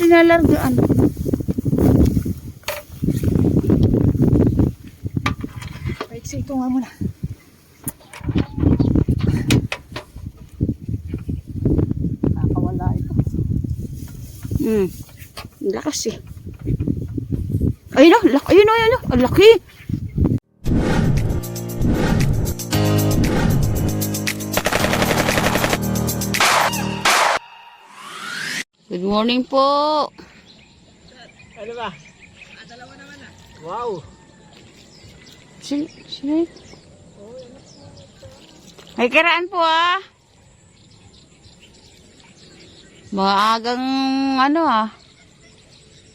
Pinalargaan. Paiksi ito nga muna. Nakakawala ito. Lakas eh. Ayun o, ayun o, ayun o. Ang laki. Good morning po. Ano ba? Dalawa naman ah. Wow. Sino? May kiraan po ah. Maagang ano ah.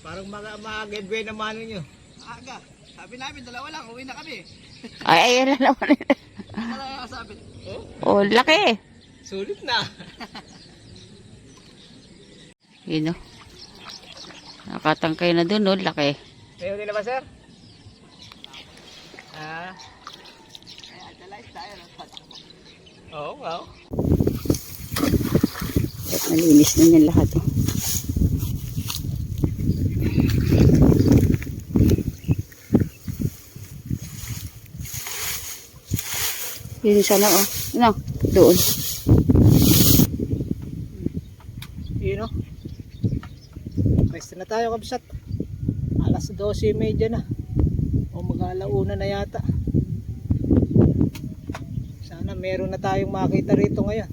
Parang mga-gebwe naman ninyo. Aga. Sabi namin, dalawa lang. Uwi na kami. Ay, ayun na naman. Ano sabi? Oh, laki. Sulit na. Yun o. Nakatangkay na dun o, laki. Ayaw nila ba, sir? Kaya adalize tayo. Oo, wow. Malinis na yan lahat o. Yun sana o. Ano? Doon. Yun o. Pwesta na tayo, kabsat. Alas 12:30 na. O mag-alauna na yata. Sana meron na tayong makita rito ngayon.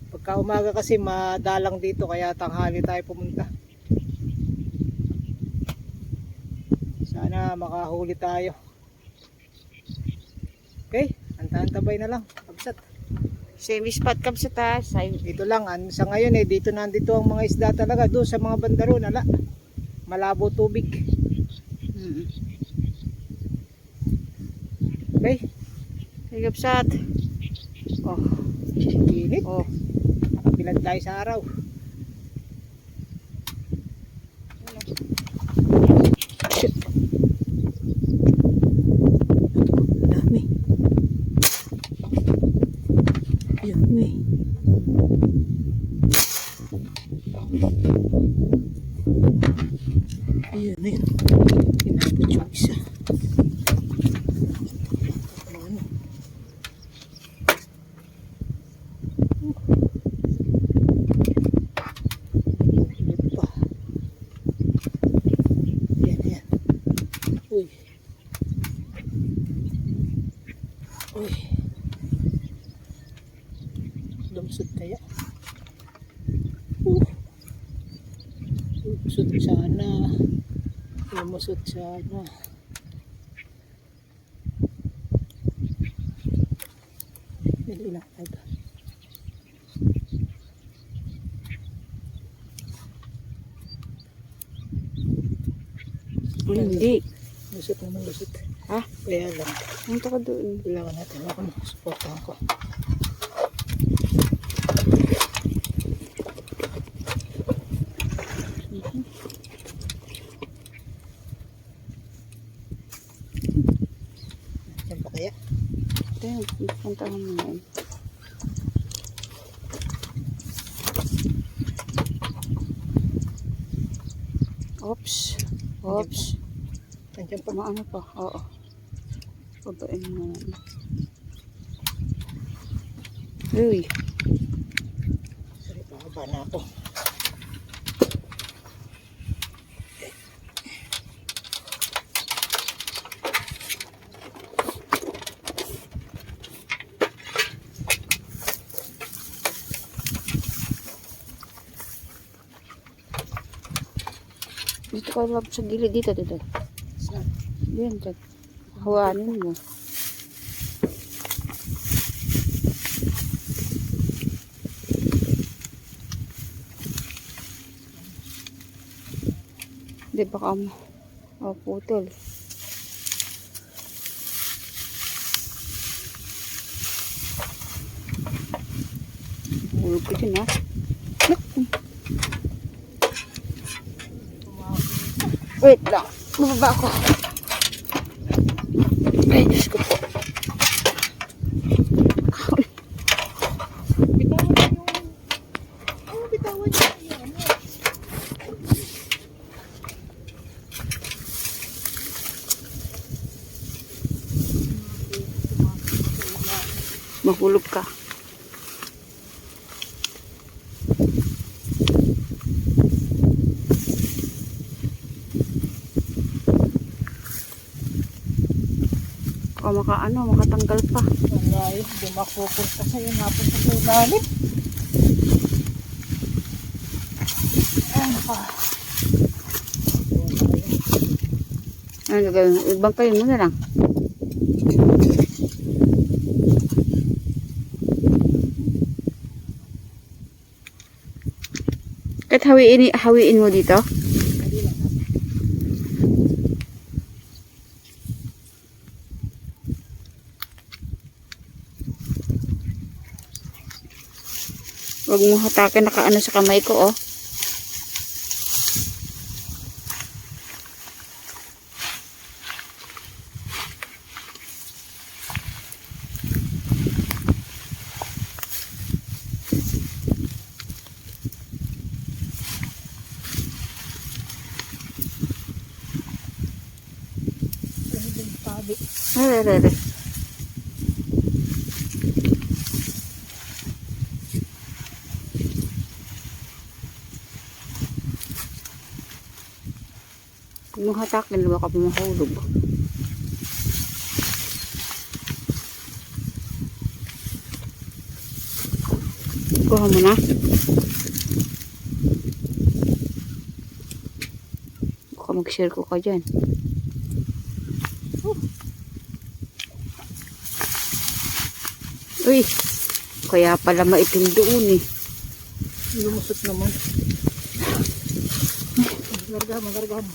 Pagka umaga kasi madalang dito kaya tanghali tayo pumunta. Sana makahuli tayo. Okay, antahan-tabay na lang, kabsat. Same spot kap sa taas. Dito lang, sa ngayon dito nandito ang mga isda talaga. Doon sa mga bandaro, malabo tubig. Okay? Hey, kapsat. Oh, init. Oh. Nakabilad tayo sa araw. Dami. Yummy. Ayan na yun. Pinapot yung isa. Ano? Ulit pa. Yan, yan. Uy. Uy. Lumsod kaya. Lumusod sana. Lumusod sana. Nililakad. Hindi. Lusot naman, lusot. Ha? Kaya lang. Punta ka doon. Kailangan natin. Ako na. Supportahan ko. Yan pa kaya? Ito, punta ka muna. Oops. Oops. Nandiyan pa. Maano pa? Oo. Babain mo. Uy. Sorry, pahaba na ako. Dito ka lang sa gilid dito. Saan? Yan, dyan. Hawanin mo. Hindi, baka mo. Oh, putol. Hulog ko dyan, ha? Wait lang. Mababa ako. Ay, Diyos ko po. Bitawan niyo yung... bitawan niyo yung ano. Mahulog ka. O makatanggal pa. Wala yun, hindi mapupunta sa'yo, napunta sa ilalim. Ano pa? Ano gagawin? Ibangkayin mo na lang. Kahit hawiin mo dito. Huwag mo hatakin, nakaano sa kamay ko, oh. Re. Kung mahatakin, baka mahulog. Kuha mo na. Baka mag-share ko ka dyan. Uy, kaya pala maitim doon eh. Lumusot naman. Magarga mo.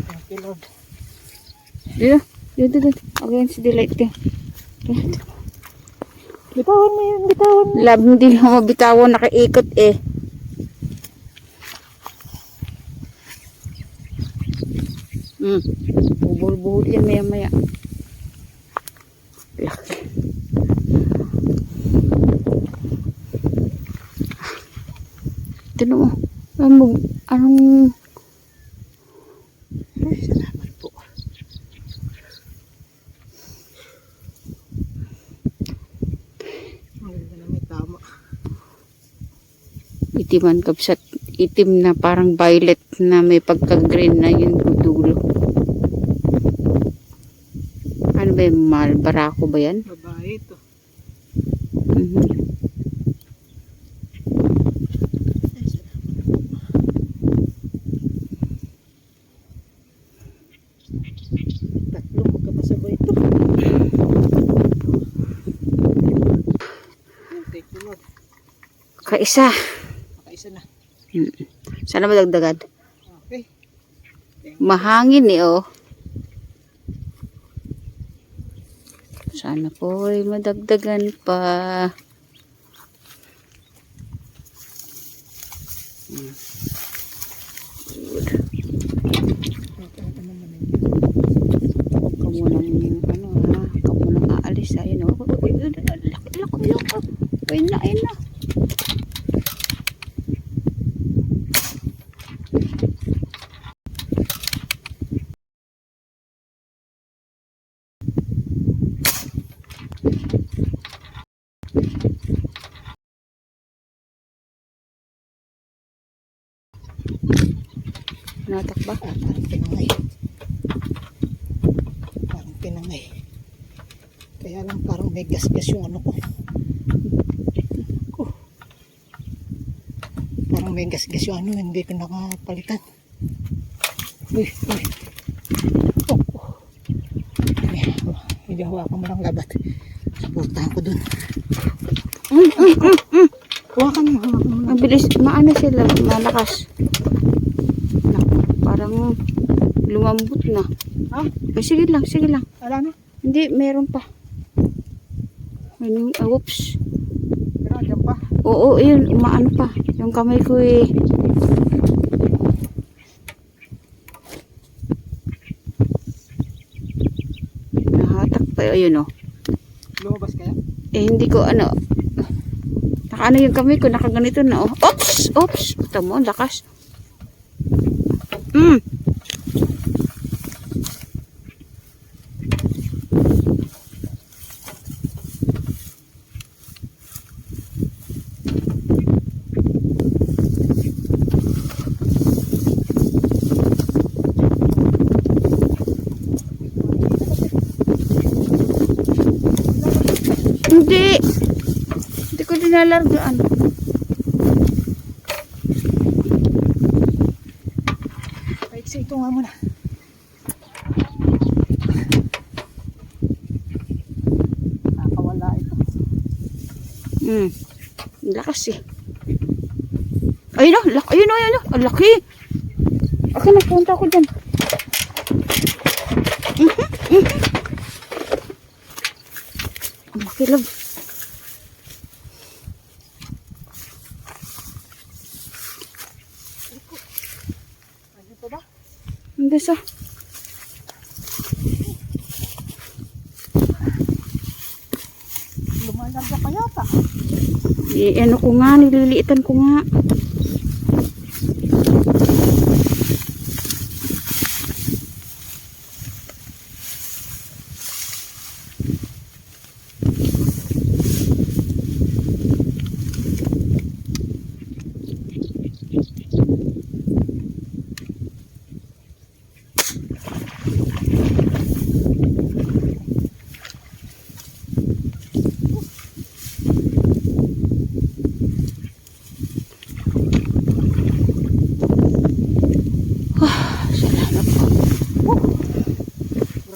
Thank you, Lord. Dito. Against the light ka. Bitawan mo yun, bitawan mo. Lab, hindi mo mabitawan, nakaikot eh. Buhol-buhol yan maya-maya. Laki. Tinan mo. Anong... Ay, salamat po. Ang ganda na may tama. Itiman kapsat. Itim na parang violet na may pagka-green na yung dulo. Ano ba yung barako ba yan? Babae ito. Tatlong magkakasabay ito. Thank you, Lord. Kaisa. Makaisa na. Sana madagdagan. Okay. Mahangin eh, oh. Sana po ay madagdagan pa. Good. Huwag ka munang, huwag ka munang aalis. Ayun, oh. Lako. Ayun na. Natak ba? Parang pinangay. Kaya lang parang may gas-gas yung ano ko. Parang may gas-gas yung ano, hindi ko nakapalitan. Uy. Hindi hawakan mo ng labat. Supportahan ko dun. Hawakan mo. Ang bilis, maano sila, malakas. Parang lumambot na. Ha? Ay, sige lang. Wala na. Hindi, meron pa. Oops. Pero andyan pa. Oo, yun, umaano pa. Yung kamay ko eh. Nahatak pa, ayun oh. Lumabas kaya? Eh, hindi ko nakaano yung kamay ko, nakaganito na oh. Oops! Puta mo, lakas. pinalargaan. Kahit sa ito nga muna. Nakakawala ito. Ang lakas eh. Ayun na, ayun na, ayun na. Ang laki. Okay, nagpunta ako dyan. Ang laki lang. Ayun pa ba? Hindi sa. Lumalarga pa yata. Ano ko nga, nililiitan ko nga.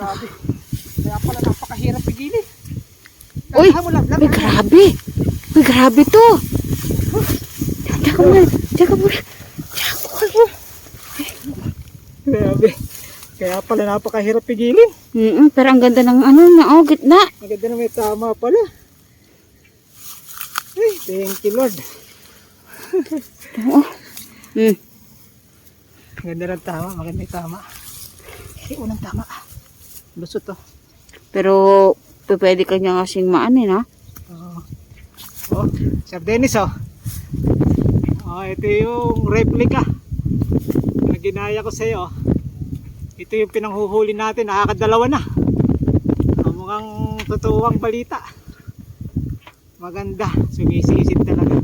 Grabe. Kaya pala napakahirap pigilin. Uy, Tandaan mo lang, may grabe. May grabe to. Teka muna, teka muna. Grabe. Kaya pala napakahirap pigilin. Pero ang ganda ng ano na, oh, gitna. Ang ganda na may tama pala. Ay, thank you Lord. Oo. Ang ganda ng tama, maganda yung tama. Unang tama. Lusot to. Pero, pwede ka niya kasing maanin, ha? Oh, Sir Dennis, oh. Oh, ito yung replica na ginaya ko sa'yo. Ito yung pinanghuhuli natin, nakakadalawa na. Mukhang totoo ang balita. Maganda, sumisisid talaga.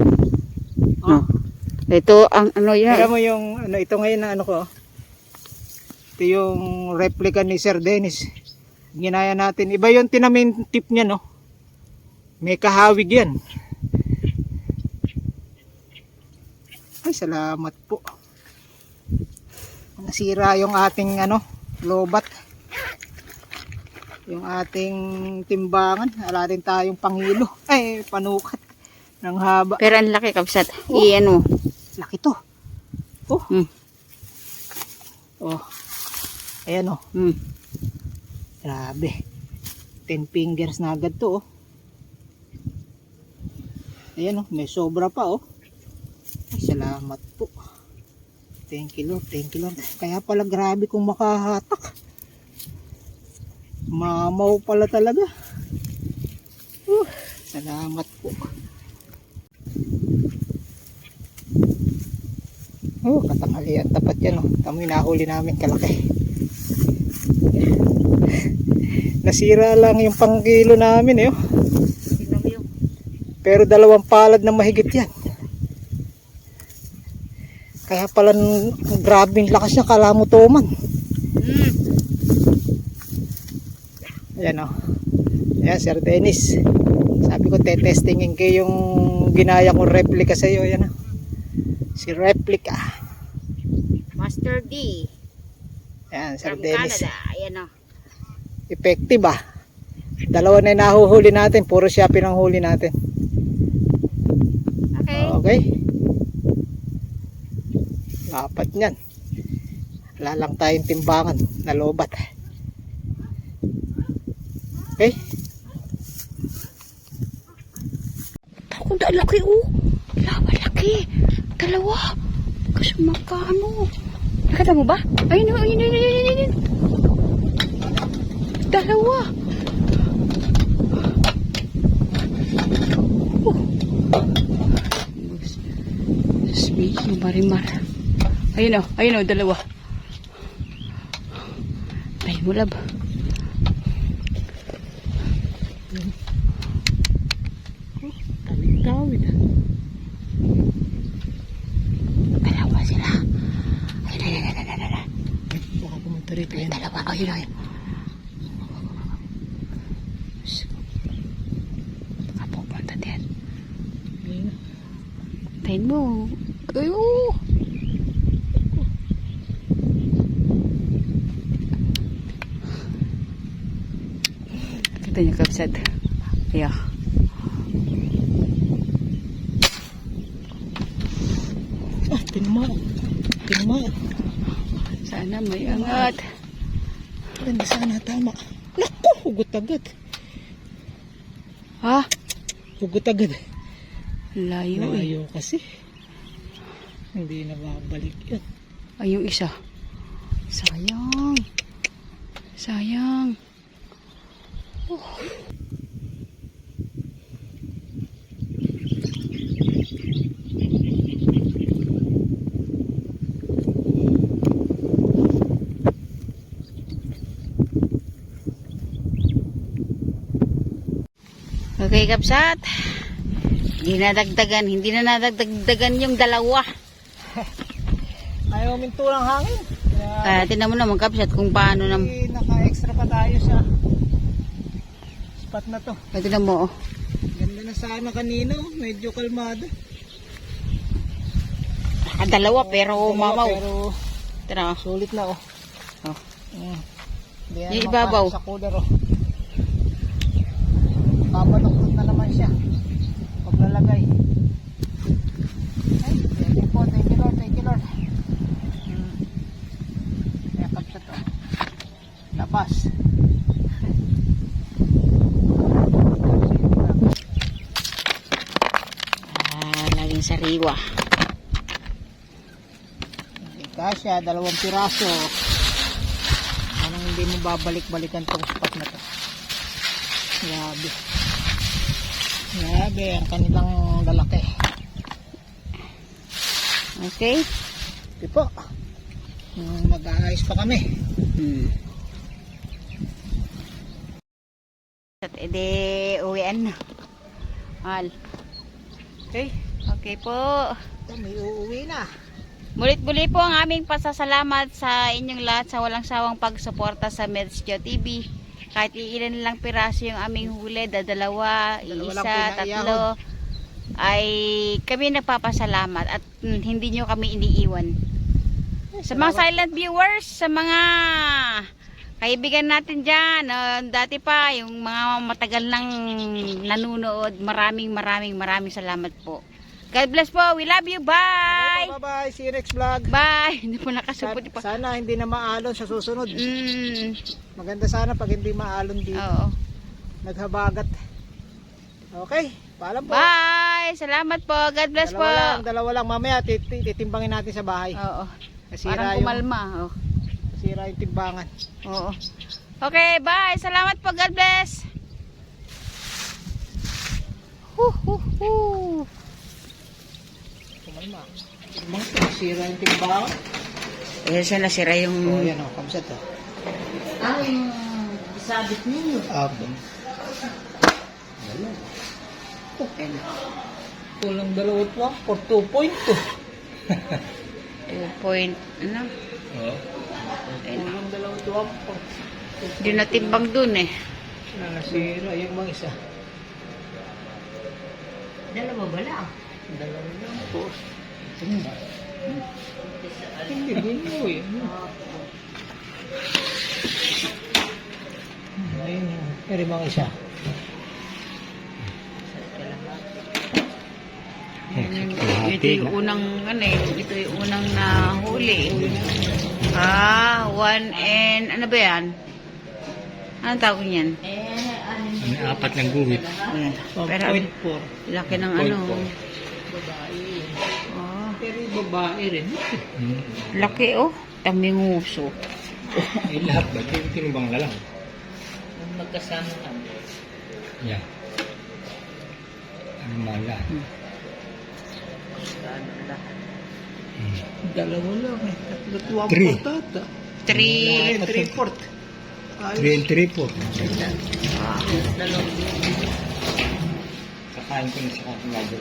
Oh, Ito, ang ano yan. tignan mo yung, ano, ito ngayon na ano ko. Ito yung replica ni Sir Dennis. Ginaya natin. Iba yung tinamin tip niya, no? May kahawig yan. Ay, salamat po. Nasira yung ating ano, lobat. Yung ating timbangan. Wala rin tayong pangilo. Ay, panukat ng haba. Pero ang laki, kabsat. Iyan mo. Laki to. Oh. Hmm. Oh. Ayan oh. Grabe. 10 fingers na agad to oh. Ayan oh, may sobra pa oh. Ay, salamat po. Thank you Lord, thank you Lord. Kaya pala grabe kung makahatak. Mamaw pala talaga. Salamat po. Oh, katanghalian tapat yan oh. Tamo yung nahuli namin kalaki. Nasira lang yung pangkilo namin eh oh. Pero 2 palad na mahigit yan. Kaya pala grabing lakas niya, kala mo tuman. Ayan o. Ayan, Sir Dennis. Sabi ko, testingin ko yung ginaya kong replica sa iyo. Ayan o. Si replica. Master D. Ayan, Sir From Dennis. Canada. Ayan o. Effective ah. 2 na yung nahuhuli natin. Puro siya pinanghuli natin. Okay. Okay. Apat niyan. Wala lang tayong timbangan na lobat. Okay. Ako na laki oh. Laki. 2. Kasi magkaano. Nakita mo ba? Ayun. 2. Sweet yung marimar. Ayun o, 2. Ay, mulab. Tawid. 2 sila. Ayun. Baka pumunta rito yan. 2. Ayun. Baka pupunta din. Unahin mo. Ay, oh. Kita niyo kapsat. Ayan. Tinama. Sana may angat. Ganda sana, tama. Naku, hugot agad. Ha? Hugot agad. Layo eh. Layo kasi. Hindi na babalik yun. Ay, yung isa. Sayang. Sayang. Oh. Okay, kapsat. Hindi na nadagdagan yung dalawa. Ayaw minto ng hangin. Kaya tinan mo naman, kapsat, kung paano na. Naka-extra pa tayo sa spot na to. Kaya tinan mo, oh. Ganda na sana kanina, oh. Medyo kalmado. Dalawa pero mamaw. Pero Tara. sulit na, oh. Oh. Hindi na Yung naman ibabaw. kasya sa cooler, oh. Babaloktot na naman siya paglalagay. Ay, thank you po, thank you Lord. Yakap siya to. Labas. Laging sariwa. Kasya, 2 piraso. Anong hindi mo babalik-balikan tong spot na to? Grabe ang kanilang lalaki. Okay? Ito po. Mag-aayos pa kami. At edi uwian na. Al. Okay. Okay po. Ito, may uuwi na. Mulit-muli po ang aming pasasalamat sa inyong lahat sa walang sawang pagsuporta sa Medsjo TV. Kahit ilan lang piraso yung aming huli, dalawa, isa, tatlo, ay kami nagpapasalamat at hindi nyo kami iniiwan. Sa mga silent viewers, sa mga kaibigan natin dyan, dati pa, yung mga matagal nang nanunood, maraming salamat po. God bless po. We love you. Bye. Bye-bye. See you next vlog. Bye. Hindi po nakasupot pa. Sana hindi na maalon sa susunod. Maganda sana pag hindi maalon dito. Oo. Naghabagat. Okay. Paalam po. Bye. Salamat po. God bless po. Dalawa lang. Mamaya titimbangin natin sa bahay. Oo. Nasira Parang kumalma. Oo. Nasira yung timbangan. Oo. Okay. Bye. Salamat po. God bless. Kumalma. Nasira yung timbangan. Ayan siya nasira yung... Oh, yan o. Kamsat o. yung sabit ninyo. Abon. Okay. Kulang 2 lang. For 2.2. 2 point... Ano? Oo. Kulang 2 lang. Hindi natimbang dun eh. Nasira yung mga isa. Dalawa ba lang? 2 lang po. Hindi din mo eh. Ayun yung pero mga isa. Ito yung unang ano eh. Ito yung unang nahuli. 1 and ano ba yan? Anong tawag niyan? 4 ng guhit. Pero 1.4. laki ng ano. Babae. Oh, Pero yung babae rin. laki oh. Taminguso. Eh, lahat ba? Tinumbang na lang. Magkasama ka. Yan. Ano mala? Dalawa lang eh. Tatlo 3. patata. 3. 3/4. 3 and 3 po. Dalawa. Kakain ko na sa kapulago.